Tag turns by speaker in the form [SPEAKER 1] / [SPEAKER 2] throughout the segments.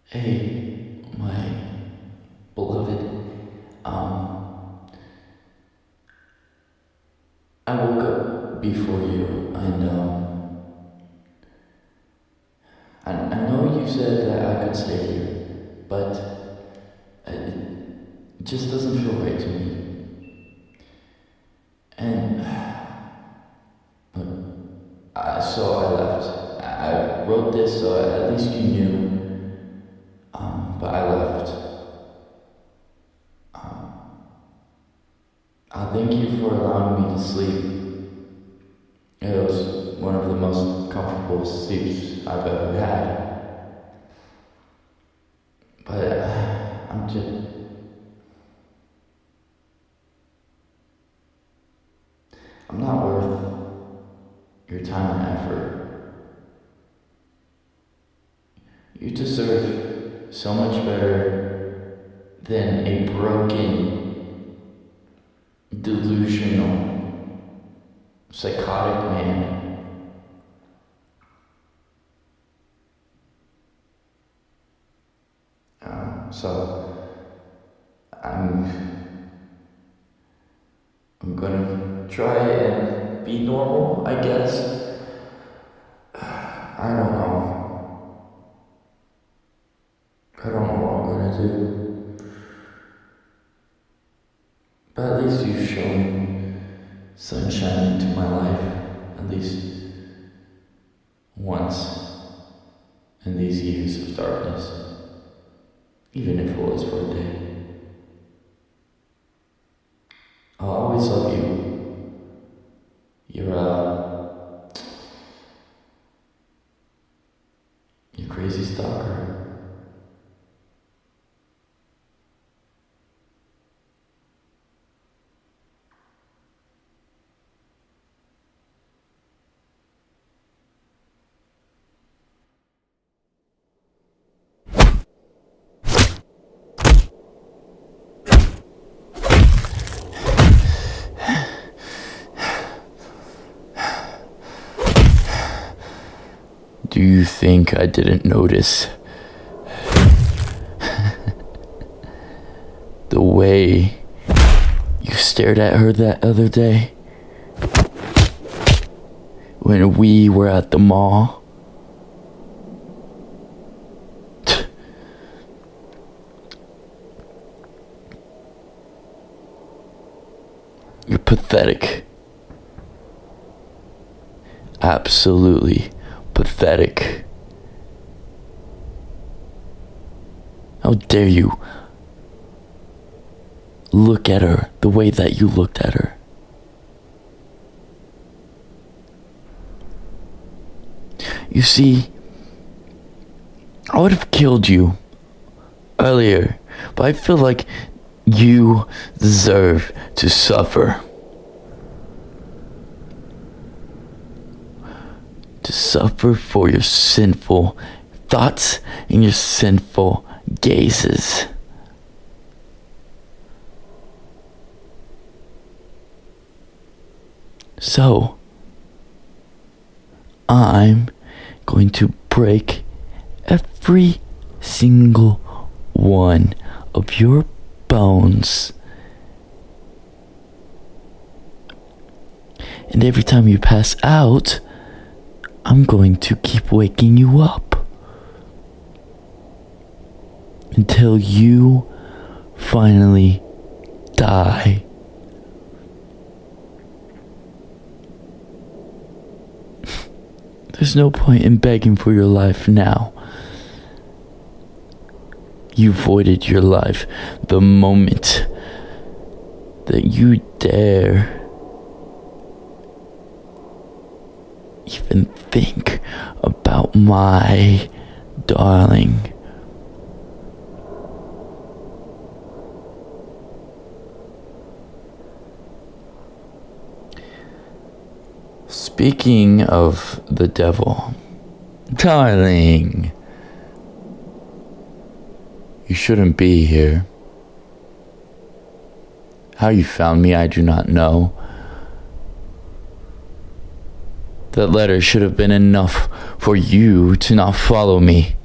[SPEAKER 1] Hey, my beloved, I woke up before you, and I know you said that I could stay here, but it just doesn't feel right to me. And so I left. I wrote this so at least you knew, but I left. I thank you for allowing me to sleep. It was one of the most comfortable sleeps I've ever had. But I'm not worth your time and effort. You deserve so much better than a broken, delusional, psychotic man. So I'm gonna try and be normal, I guess. I don't know. I don't know what I'm gonna do. But at least you've shown sunshine into my life, at least once in these years of darkness, even if it was for a day. I'll always love you. You're crazy stalker. Do you think I didn't notice the way you stared at her that other day when we were at the mall? You're pathetic. Absolutely pathetic. How dare you look at her the way that you looked at her? You see, I would have killed you earlier, but I feel like you deserve to suffer. To suffer for your sinful thoughts and your sinful gazes. So, I'm going to break every single one of your bones. And every time you pass out, I'm going to keep waking you up until you finally die. There's no point in begging for your life now. You voided your life the moment that you dare even think about my darling. Speaking of the devil, darling, you shouldn't be here. How you found me, I do not know. That letter should have been enough for you to not follow me.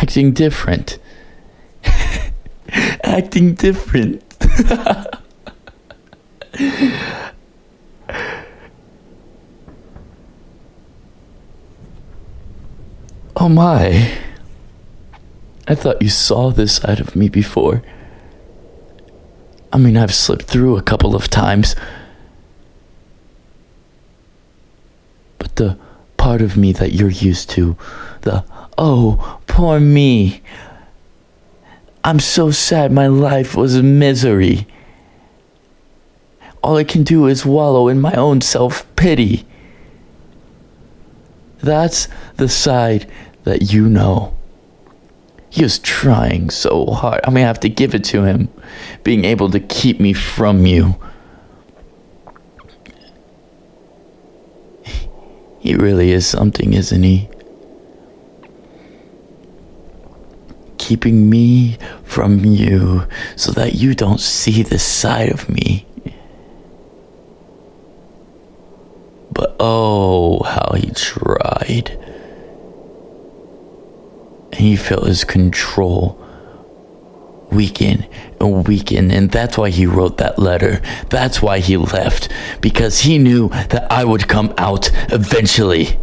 [SPEAKER 1] acting different. Acting different. Oh my. I thought you saw this side of me before. I mean, I've slipped through a couple of times. But the part of me that you're used to, the, oh, poor me. I'm so sad my life was a misery. All I can do is wallow in my own self-pity. That's the side that you know. He was trying so hard. I mean, I have to give it to him. Being able to keep me from you. He really is something, isn't he? Keeping me from you so that you don't see this side of me. But oh, how he tried. And he felt his control weaken and weaken, and that's why he wrote that letter. That's why he left, because he knew that I would come out eventually.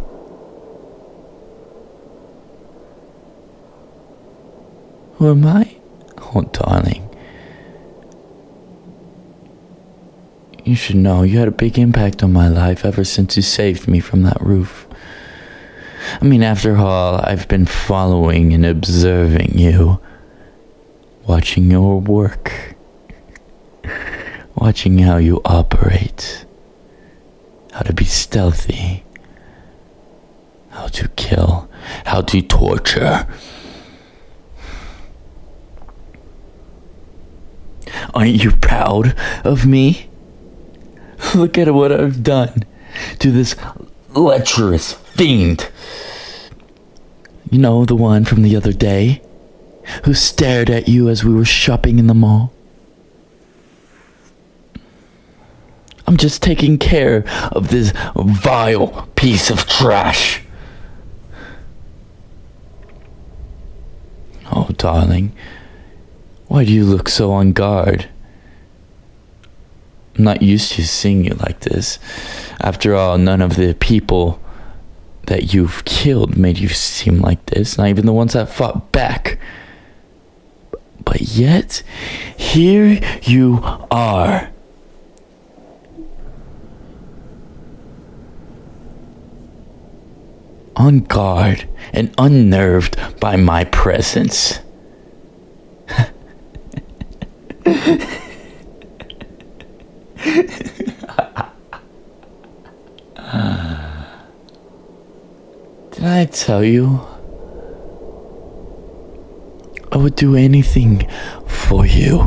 [SPEAKER 1] Who am I? Oh, darling. You should know you had a big impact on my life ever since you saved me from that roof. I mean, after all, I've been following and observing you. Watching your work. Watching how you operate. How to be stealthy. How to kill. How to torture. Aren't you proud of me? Look at what I've done to this lecherous fiend. You know, the one from the other day who stared at you as we were shopping in the mall. I'm just taking care of this vile piece of trash. Oh, darling, why do you look so on guard? I'm not used to seeing you like this. After all, none of the people that you've killed made you seem like this. Not even the ones that fought back. But yet, here you are. On guard and unnerved by my presence. Did I tell you? I would do anything for you,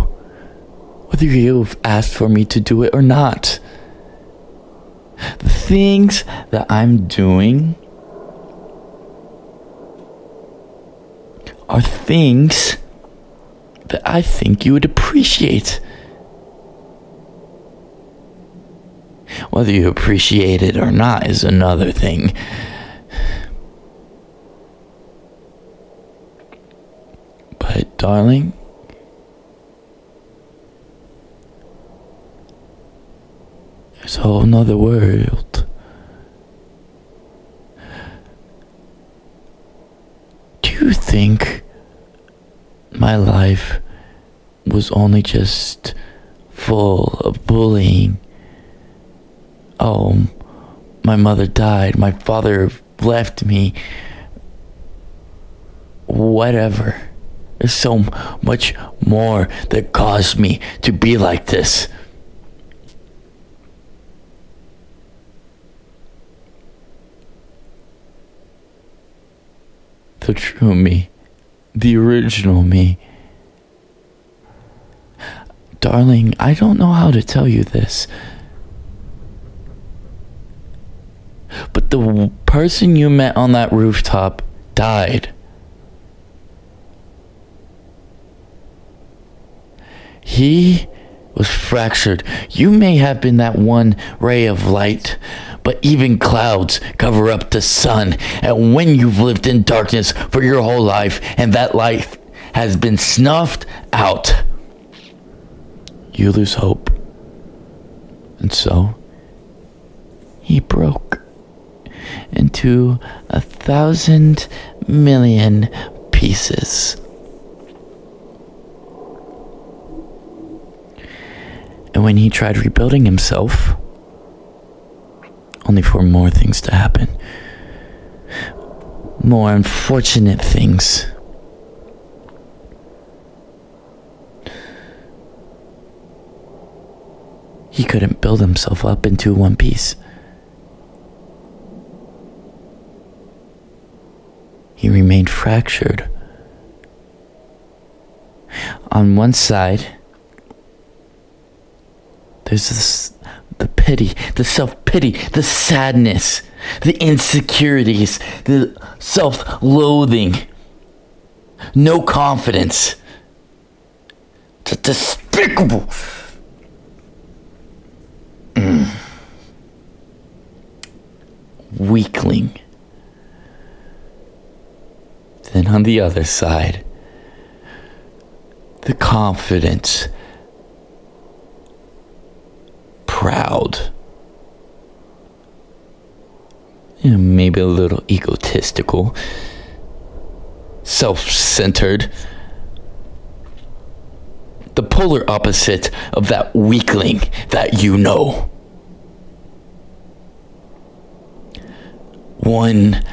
[SPEAKER 1] whether you've asked for me to do it or not. The things that I'm doing are things that I think you would appreciate. Whether you appreciate it or not is another thing. But, darling, there's a whole nother world. Do you think my life was only just full of bullying? Oh, my mother died, my father left me, whatever. There's so much more that caused me to be like this. The true me, the original me. Darling, I don't know how to tell you this, but the person you met on that rooftop died. He was fractured. You may have been that one ray of light, But even clouds cover up the sun. And when you've lived in darkness for your whole life, and that life has been snuffed out, you lose hope. And so, he broke into 1,000 million pieces. And when he tried rebuilding himself, only for more things to happen. More unfortunate things. He couldn't build himself up into one piece. He remained fractured. On one side, there's the pity, the self-pity, the sadness, the insecurities, the self-loathing, no confidence, the despicable weakling. Then on the other side, the confident, proud, maybe a little egotistical, self-centered, the polar opposite of that weakling that you know. One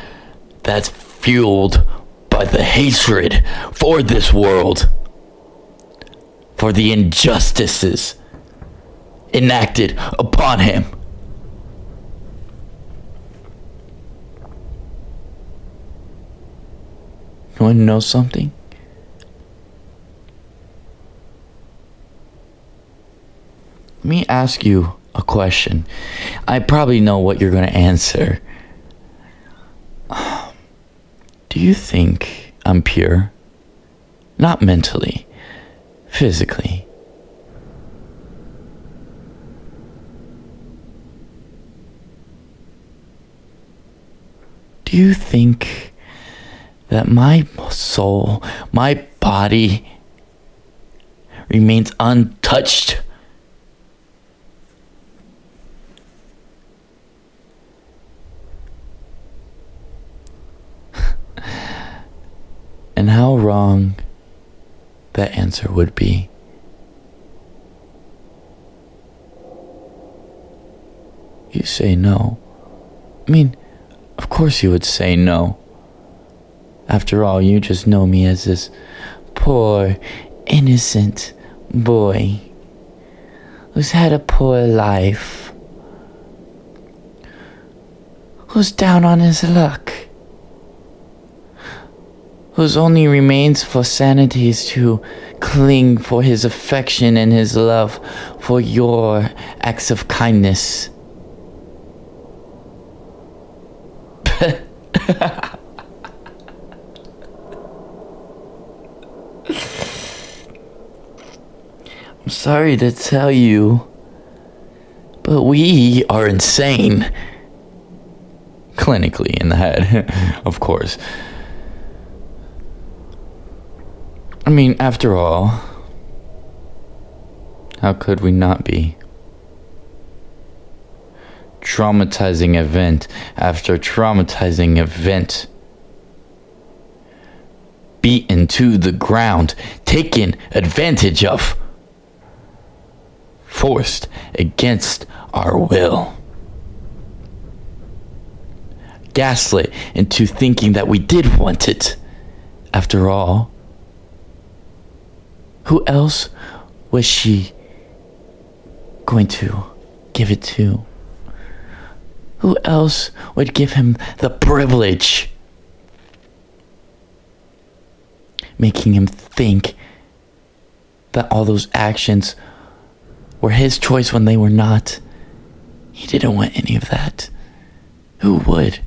[SPEAKER 1] that's fueled by the hatred for this world, for the injustices enacted upon him. You want to know something? Let me ask you a question. I probably know what you're going to answer. Do you think I'm pure? Not mentally, physically. Do you think that my soul, my body remains untouched? And how wrong that answer would be. You say no. I mean, of course you would say no. After all, you just know me as this poor, innocent boy who's had a poor life, who's down on his luck, whose only remains for sanity is to cling for his affection and his love for your acts of kindness. I'm sorry to tell you, but we are insane. Clinically in the head, of course. I mean, after all, how could we not be? Traumatizing event after traumatizing event. Beaten to the ground, taken advantage of, forced against our will. Gaslit into thinking that we did want it. After all, who else was she going to give it to? Who else would give him the privilege? Making him think that all those actions were his choice when they were not. He didn't want any of that. Who would?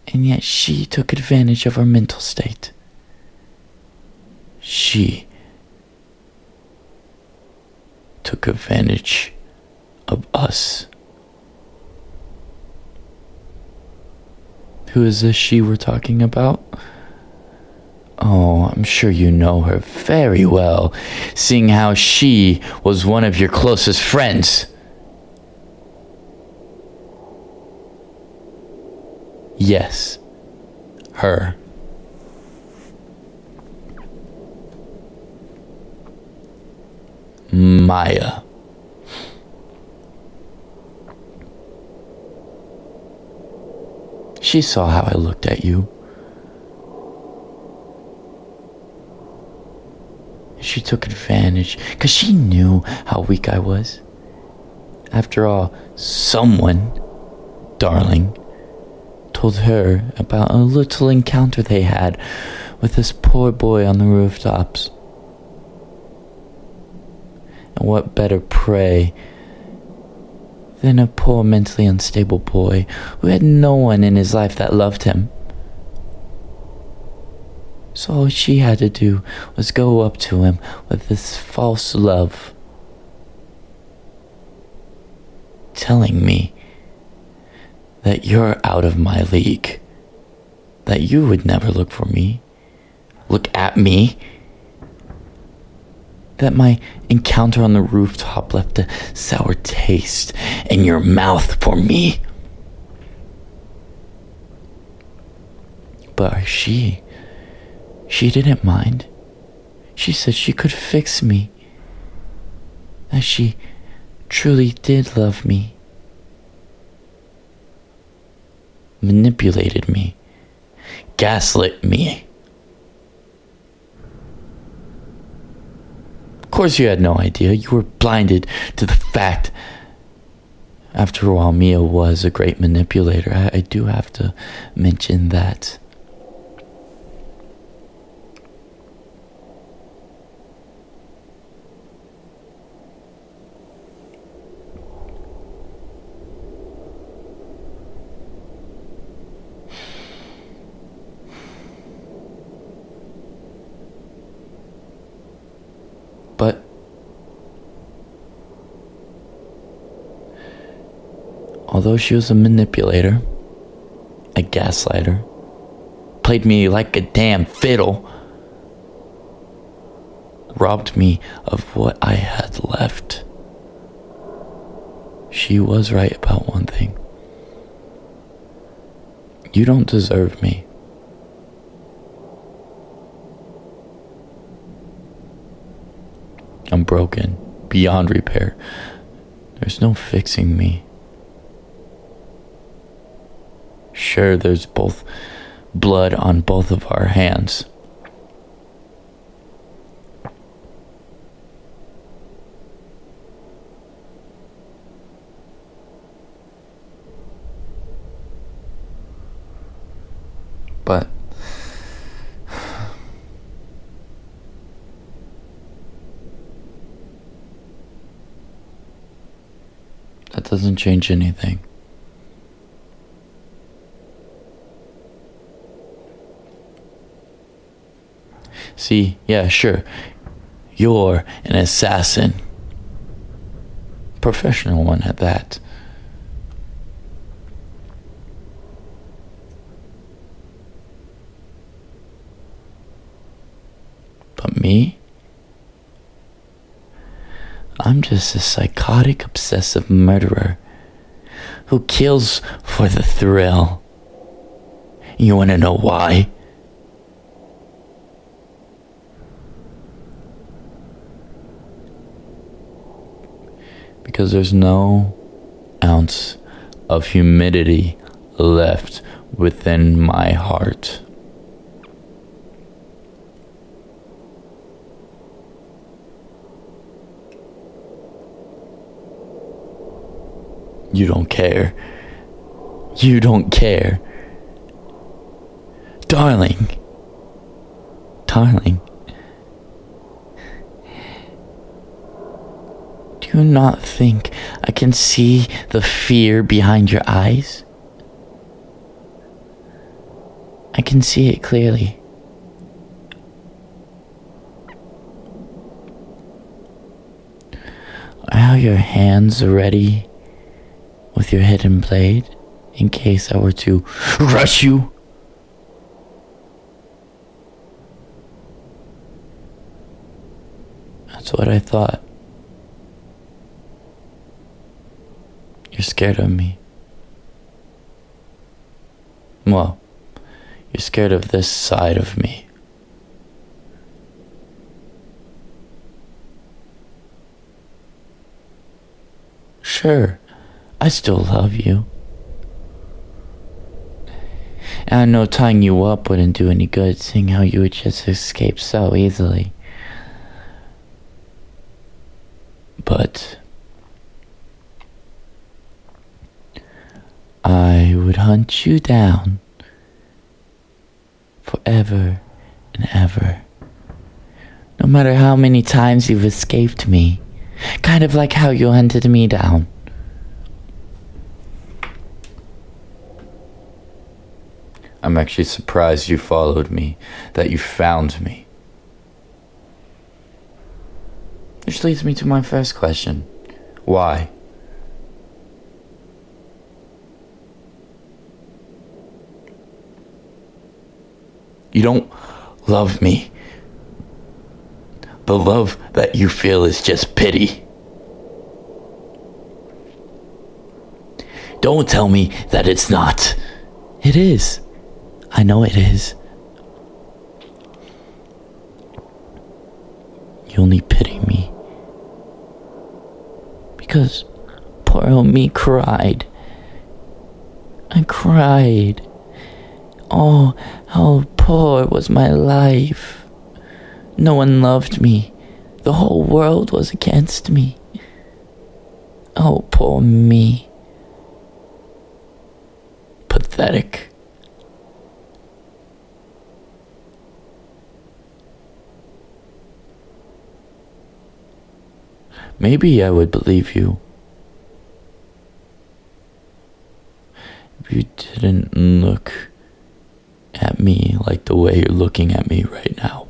[SPEAKER 1] And yet she took advantage of our mental state. She took advantage of us. us. Who is this she we're talking about? Oh, I'm sure you know her very well, seeing how she was one of your closest friends. Yes, her. Maya. She saw how I looked at you. She took advantage because she knew how weak I was. After all, someone, darling, told her about a little encounter they had with this poor boy on the rooftops. And what better prey than a poor mentally unstable boy who had no one in his life that loved him. So all she had to do was go up to him with this false love, telling me that you're out of my league, that you would never look for me, look at me, that my encounter on the rooftop left a sour taste in your mouth for me. But she didn't mind. She said she could fix me, that she truly did love me. Manipulated me, gaslit me. Of course you had no idea. You were blinded to the fact. After all, Mia was a great manipulator. I do have to mention that. But although she was a manipulator, a gaslighter, played me like a damn fiddle, robbed me of what I had left, she was right about one thing. You don't deserve me. I'm broken, beyond repair. There's no fixing me. Sure, there's both blood on both of our hands. But that doesn't change anything. See, yeah, sure, you're an assassin. Professional one at that. But me? I'm just a psychotic, obsessive murderer who kills for the thrill. You wanna know why? Because there's no ounce of humidity left within my heart. You don't care. You don't care. Darling. Darling. Do you not think I can see the fear behind your eyes? I can see it clearly. Are your hands ready with your hidden blade in case I were to rush you? That's what I thought. You're scared of me. Well, you're scared of this side of me. Sure, I still love you. And I know tying you up wouldn't do any good, seeing how you would just escape so easily. But I would hunt you down forever and ever. No matter how many times you've escaped me. Kind of like how you hunted me down. I'm actually surprised you followed me, that you found me. Which leads me to my first question. Why? You don't love me. The love that you feel is just pity. Don't tell me that it's not. It is. I know it is. You only pity me because poor old me cried. I cried. Oh, how poor was my life. No one loved me. The whole world was against me. Oh, poor me. Pathetic. Maybe I would believe you if you didn't look at me like the way you're looking at me right now.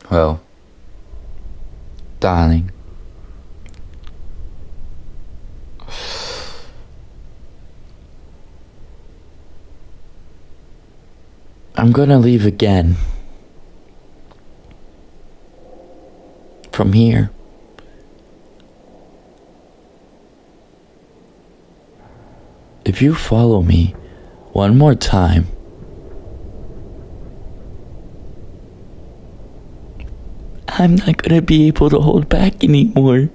[SPEAKER 1] Well, darling, I'm gonna leave again. From here. If you follow me one more time, I'm not gonna be able to hold back anymore.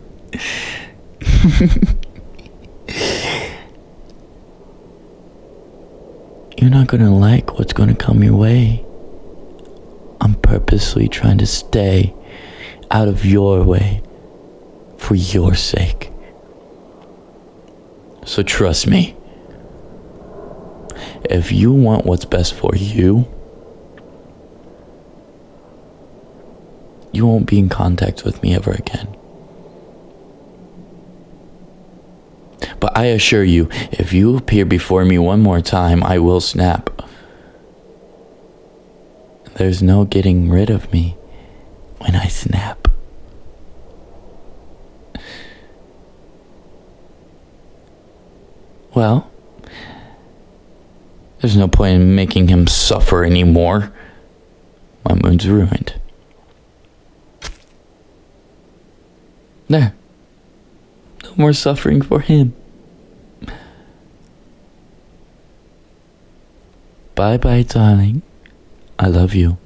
[SPEAKER 1] You're not gonna like what's gonna come your way. I'm purposely trying to stay out of your way for your sake. So trust me. If you want what's best for you, you won't be in contact with me ever again. But I assure you, if you appear before me one more time, I will snap. There's no getting rid of me when I snap. Well, there's no point in making him suffer anymore. My mood's ruined. There. No more suffering for him. Bye-bye, darling. I love you.